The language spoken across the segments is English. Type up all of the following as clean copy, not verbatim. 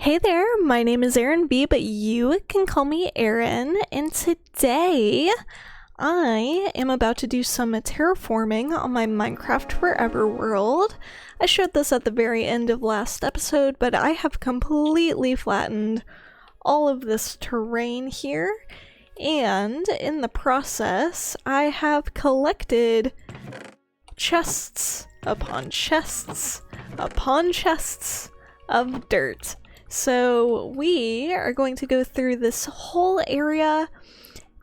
Hey there, my name is Erin B, but you can call me Erin, and today I am about to do some terraforming on my Minecraft Forever world. I showed this at the very end of last episode, but I have completely flattened all of this terrain here, and in the process, I have collected chests upon chests upon chests of dirt. So we are going to go through this whole area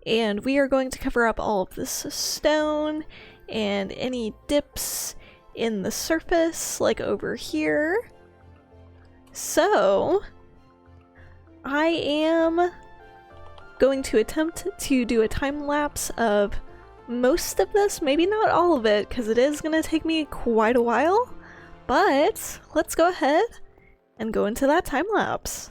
and we are going to cover up all of this stone and any dips in the surface, like over here. So I am going to attempt to do a time lapse of most of this, maybe not all of it, because it is going to take me quite a while, but let's go ahead and go into that time lapse.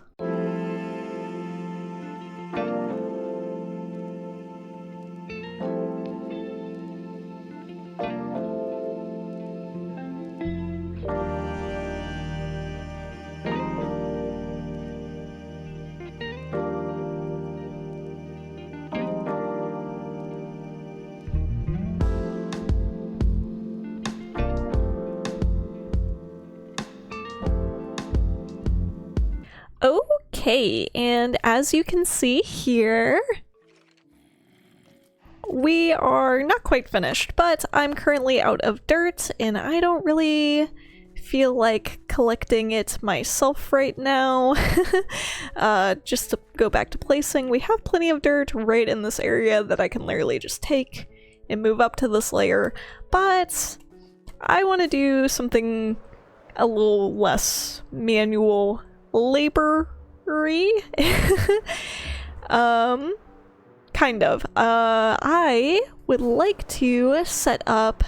Okay, and as you can see here, we are not quite finished, but I'm currently out of dirt and I don't really feel like collecting it myself right now. Just to go back to placing, we have plenty of dirt right in this area that I can literally just take and move up to this layer, but I want to do something a little less manual labor-y. Kind of. I would like to set up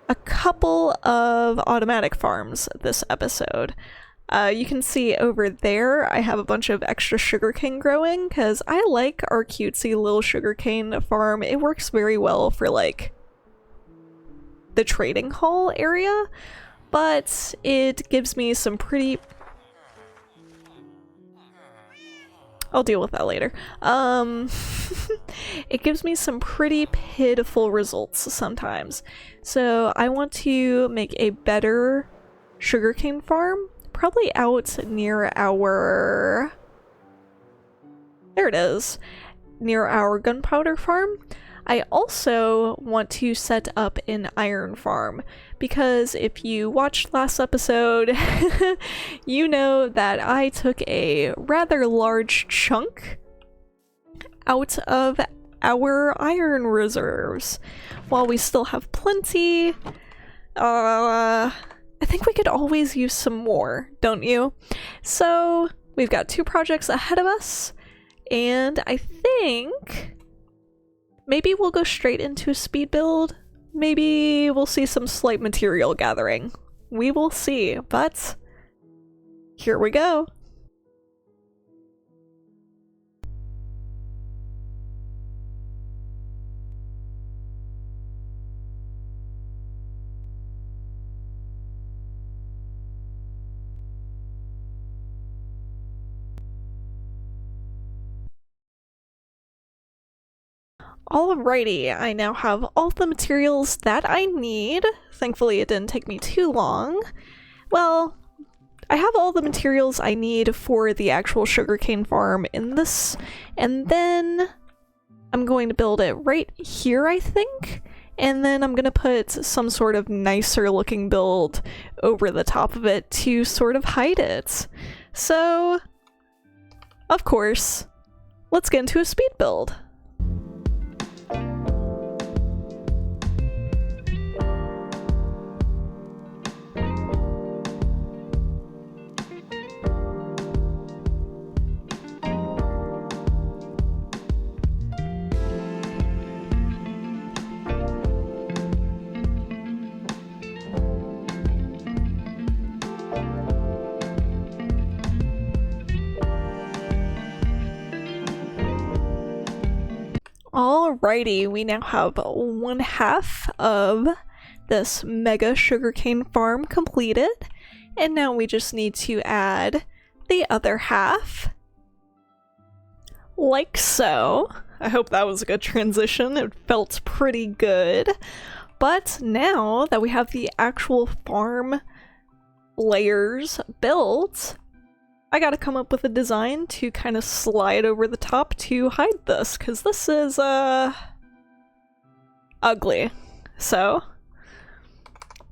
a couple of automatic farms this episode. You can see over there I have a bunch of extra sugarcane growing because I like our cutesy little sugarcane farm. It works very well for like the trading hall area, but it gives me some pretty... I'll deal with that later. It gives me some pretty pitiful results sometimes. So I want to make a better sugarcane farm, probably out near our... There it is. Near our gunpowder farm. I also want to set up an iron farm, because if you watched last episode, you know that I took a rather large chunk out of our iron reserves. While we still have plenty, I think we could always use some more, don't you? So we've got 2 projects ahead of us, and I think maybe we'll go straight into a speed build. Maybe we'll see some slight material gathering. We will see, but here we go. Alrighty, I now have all the materials that I need. Thankfully, it didn't take me too long. Well, I have all the materials I need for the actual sugarcane farm in this, and then I'm going to build it right here, I think, and then I'm gonna put some sort of nicer looking build over the top of it to sort of hide it. So, of course, let's get into a speed build. Alrighty, we now have 1/2 of this mega sugarcane farm completed, and now we just need to add the other half. Like so. I hope that was a good transition. It felt pretty good. But now that we have the actual farm layers built, I gotta come up with a design to kind of slide over the top to hide this, because this is, ugly. So,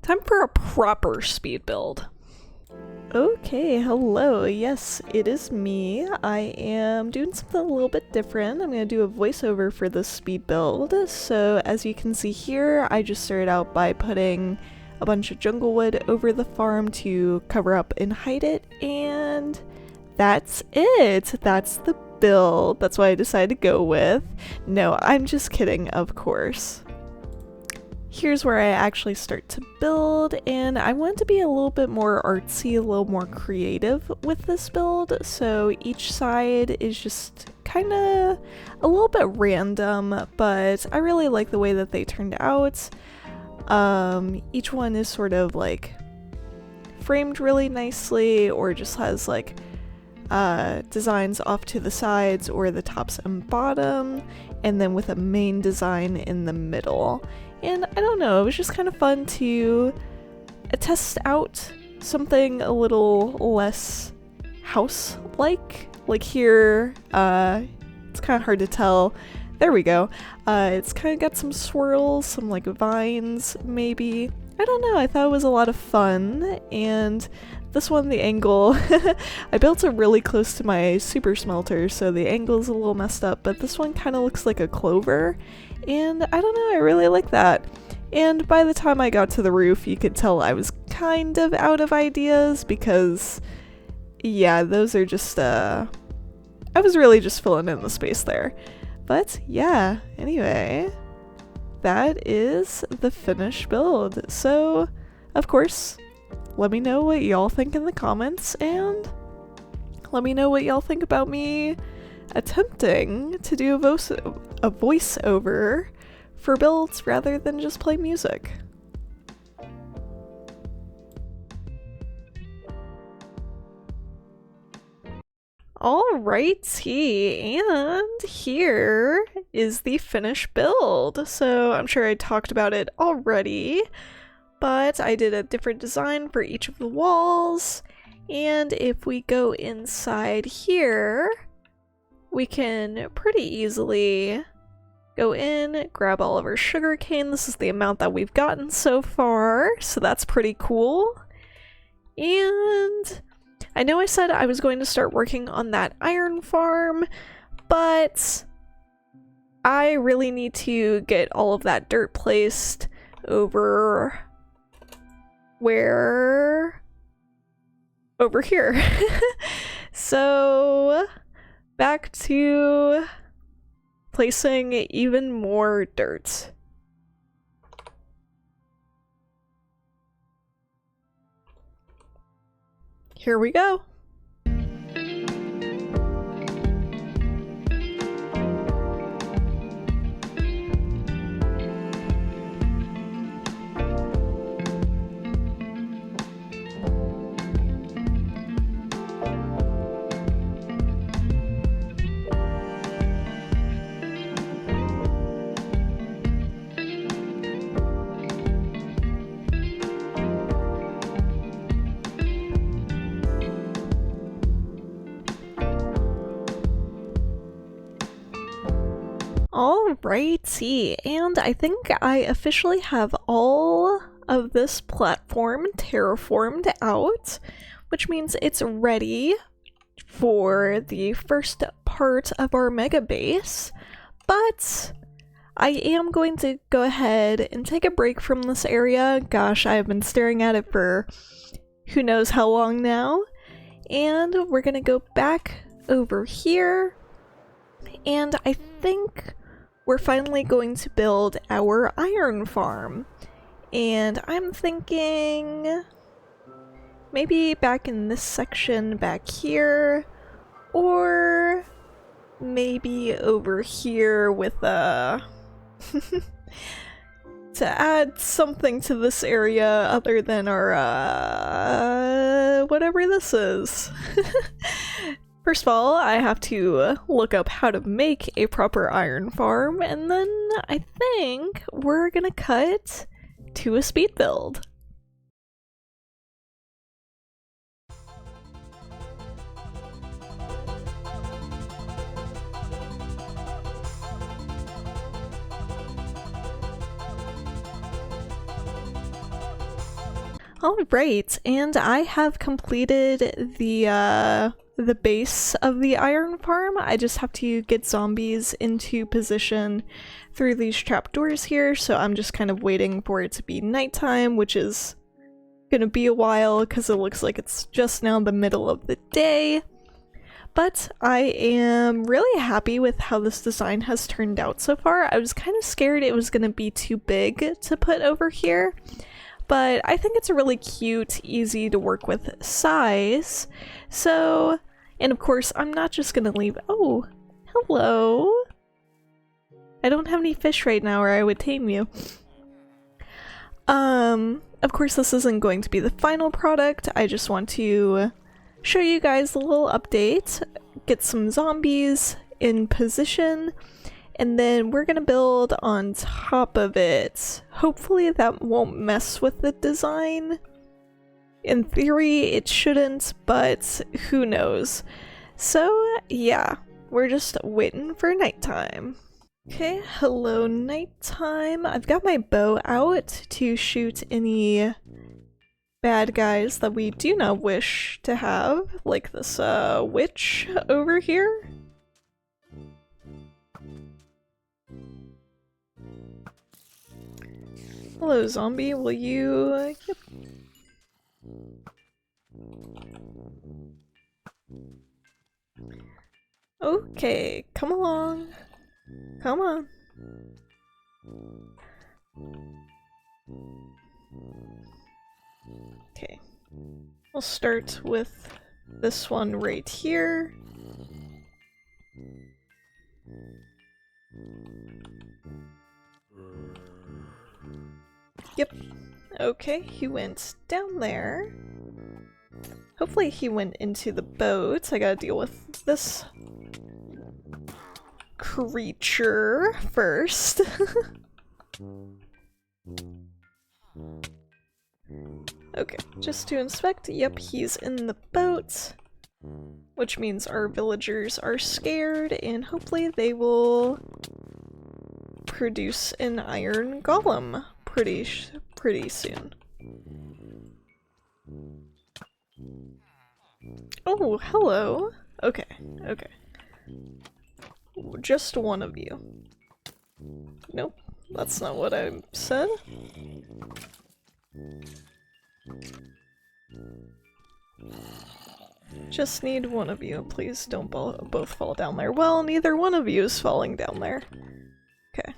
time for a proper speed build. Okay, hello. Yes, it is me. I am doing something a little bit different. I'm going to do a voiceover for this speed build. So as you can see here, I just started out by putting a bunch of jungle wood over the farm to cover up and hide it, and that's it. That's the build. That's what I decided to go with. No, I'm just kidding, of course. Here's where I actually start to build, and I want to be a little bit more artsy, a little more creative with this build, so each side is just kind of a little bit random, but I really like the way that they turned out. Each one is sort of like framed really nicely, or just has like designs off to the sides or the tops and bottom, and then with a main design in the middle. And I don't know, it was just kind of fun to test out something a little less house-like. Like here, it's kind of hard to tell. There we go. It's kind of got some swirls, some like vines maybe. I don't know, I thought it was a lot of fun. And this one, the angle, I built it really close to my super smelter, so the angle's a little messed up, but this one kind of looks like a clover. And I don't know, I really like that. And by the time I got to the roof, you could tell I was kind of out of ideas because, yeah, those are just, I was really just filling in the space there. But yeah, anyway, that is the finished build. So, of course, let me know what y'all think in the comments, and let me know what y'all think about me attempting to do a voiceover for builds rather than just play music. Alrighty, and here is the finished build. So I'm sure I talked about it already, but I did a different design for each of the walls, and if we go inside here, we can pretty easily go in, grab all of our sugarcane. This is the amount that we've gotten so far, so that's pretty cool. And I know I said I was going to start working on that iron farm, but I really need to get all of that dirt placed over over here. So back to placing even more dirt. Here we go. Alrighty, and I think I officially have all of this platform terraformed out, which means it's ready for the first part of our mega base. But I am going to go ahead and take a break from this area. Gosh, I have been staring at it for who knows how long now. And we're gonna go back over here, and I think we're finally going to build our iron farm. And I'm thinking maybe back in this section back here, or maybe over here with a to add something to this area other than our whatever this is. First of all, I have to look up how to make a proper iron farm, and then I think we're gonna cut to a speed build. Alright, and I have completed the base of the iron farm. I just have to get zombies into position through these trapdoors here, so I'm just kind of waiting for it to be nighttime, which is gonna be a while because it looks like it's just now the middle of the day. But I am really happy with how this design has turned out so far. I was kind of scared it was gonna be too big to put over here, but I think it's a really cute, easy to work with size. So, and of course, I'm not just gonna leave— oh, hello! I don't have any fish right now or I would tame you. Of course this isn't going to be the final product, I just want to show you guys a little update, get some zombies in position, and then we're gonna build on top of it. Hopefully that won't mess with the design. In theory, it shouldn't, but who knows. So yeah, we're just waiting for nighttime. Okay, hello nighttime. I've got my bow out to shoot any bad guys that we do not wish to have, like this witch over here. Hello zombie, will you— yep. Okay, come along. Come on. Okay. We'll start with this one right here. Yep. Okay, he went down there. Hopefully he went into the boat. I gotta deal with this creature first. Okay, just to inspect. Yep, he's in the boat, which means our villagers are scared, and hopefully they will produce an iron golem pretty soon. Oh, hello. Okay, okay. Just one of you. Nope, that's not what I said. Just need one of you. Please don't both fall down there. Well, neither one of you is falling down there. Okay.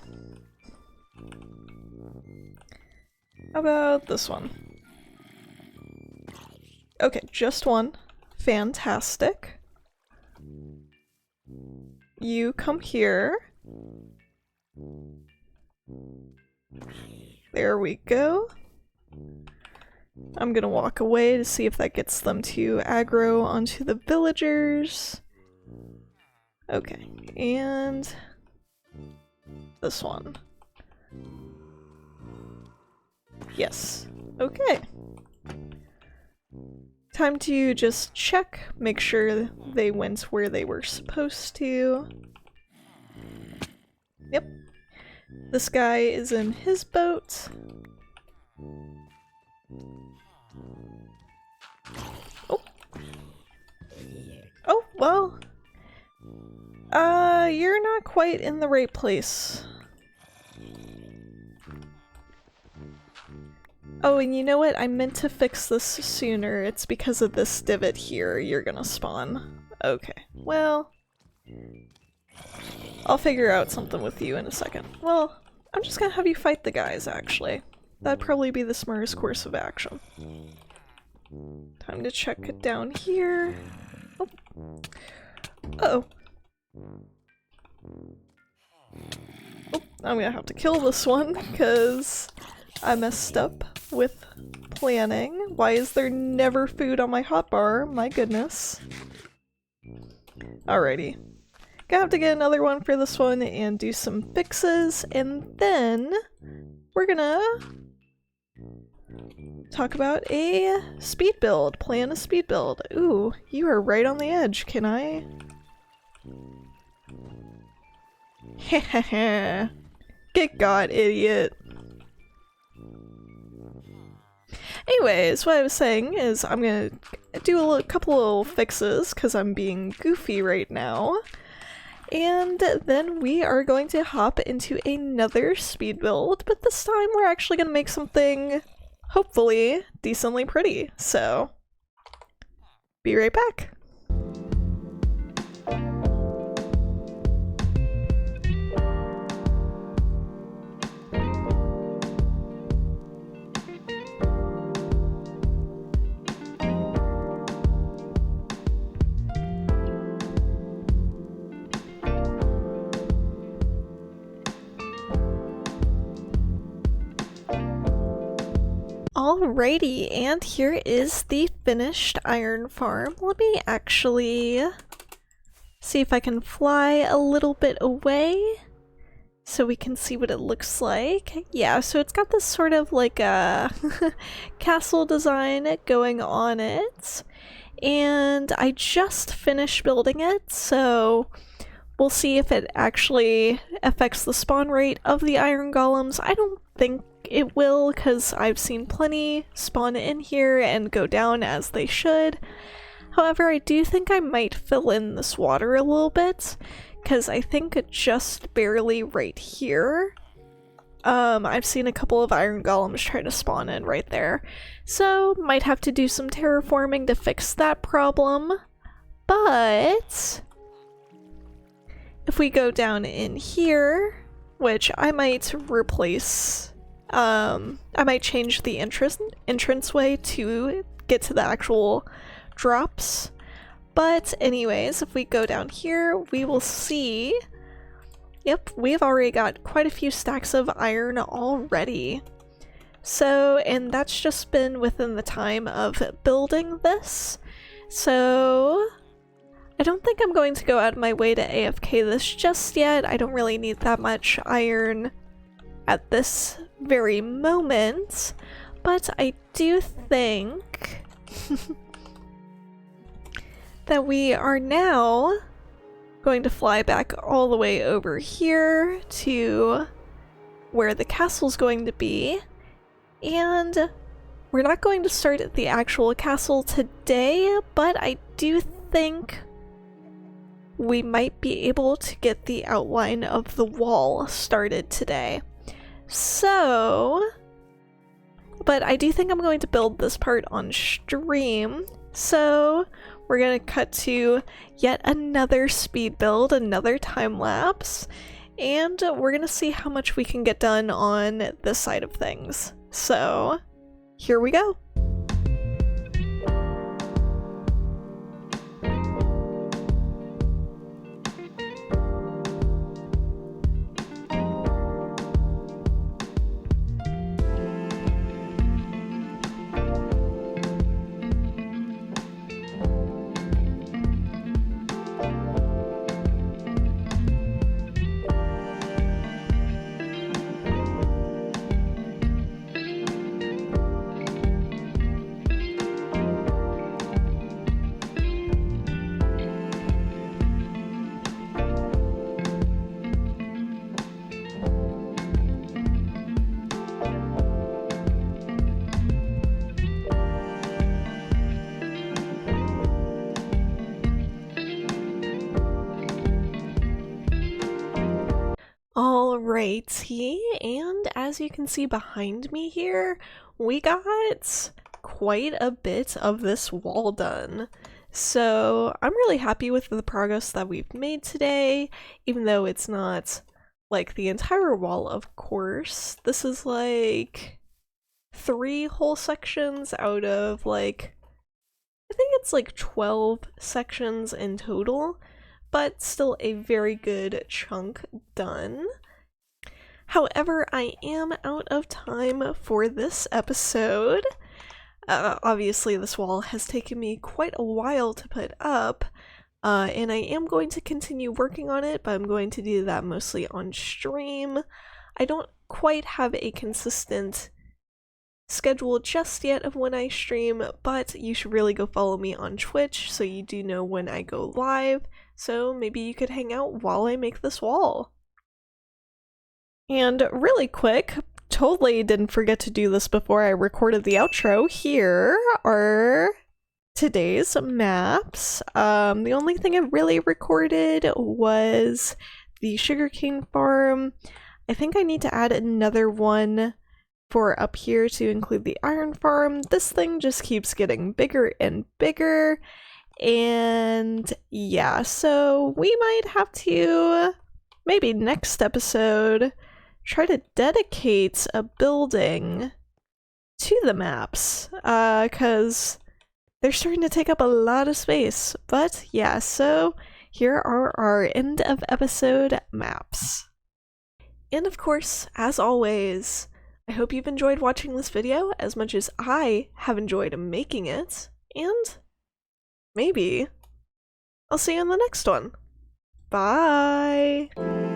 How about this one? Okay, just one. Fantastic. You come here. There we go. I'm gonna walk away to see if that gets them to aggro onto the villagers. Okay, and this one. Yes. Okay. Time to just check, make sure they went where they were supposed to. Yep. This guy is in his boat. Oh. Oh, well. You're not quite in the right place. Oh, and you know what? I meant to fix this sooner. It's because of this divot here you're gonna spawn. Okay, well, I'll figure out something with you in a second. Well, I'm just gonna have you fight the guys, actually. That'd probably be the smartest course of action. Time to check it down here. Oh. Uh-oh. Oh, I'm gonna have to kill this one, because I messed up with planning. Why is there never food on my hotbar? My goodness. Alrighty. Gonna have to get another one for this one and do some fixes, and then we're gonna talk about a speed build. Plan a speed build. Ooh, you are right on the edge. Can I? Hehehe. Get got, idiot. Anyways, what I was saying is I'm gonna do a couple little fixes because I'm being goofy right now. And then we are going to hop into another speed build, but this time we're actually going to make something, hopefully, decently pretty. So, be right back. Alrighty, and here is the finished iron farm. Let me actually see if I can fly a little bit away so we can see what it looks like. Yeah, so it's got this sort of like a castle design going on it, and I just finished building it, so we'll see if it actually affects the spawn rate of the iron golems. I don't think it will, because I've seen plenty spawn in here and go down as they should. However, I do think I might fill in this water a little bit, because I think just barely right here. I've seen a couple of iron golems try to spawn in right there. So, might have to do some terraforming to fix that problem. But if we go down in here, which I might replace, I might change the entranceway to get to the actual drops. But anyways, if we go down here, we will see, yep, we've already got quite a few stacks of iron already. So, and that's just been within the time of building this. So, I don't think I'm going to go out of my way to AFK this just yet. I don't really need that much iron at this very moment, but I do think that we are now going to fly back all the way over here to where the castle's going to be, and we're not going to start at the actual castle today, but I do think we might be able to get the outline of the wall started today. So, but I do think I'm going to build this part on stream, so we're going to cut to yet another speed build, another time lapse, and we're going to see how much we can get done on this side of things. So, here we go. Alrighty, and as you can see behind me here, we got quite a bit of this wall done. So I'm really happy with the progress that we've made today, even though it's not like the entire wall, of course. This is like 3 whole sections out of like, I think it's like 12 sections in total, but still a very good chunk done. However, I am out of time for this episode, Obviously this wall has taken me quite a while to put up, and I am going to continue working on it, but I'm going to do that mostly on stream. I don't quite have a consistent schedule just yet of when I stream, but you should really go follow me on Twitch so you do know when I go live, so maybe you could hang out while I make this wall. And really quick, totally didn't forget to do this before I recorded the outro, here are today's maps. The only thing I really recorded was the sugarcane farm. I think I need to add another one for up here to include the iron farm. This thing just keeps getting bigger and bigger, and yeah, so we might have to, maybe next episode, try to dedicate a building to the maps, because they're starting to take up a lot of space. But yeah, so here are our end of episode maps. And of course, as always, I hope you've enjoyed watching this video as much as I have enjoyed making it, and maybe I'll see you in the next one. Bye!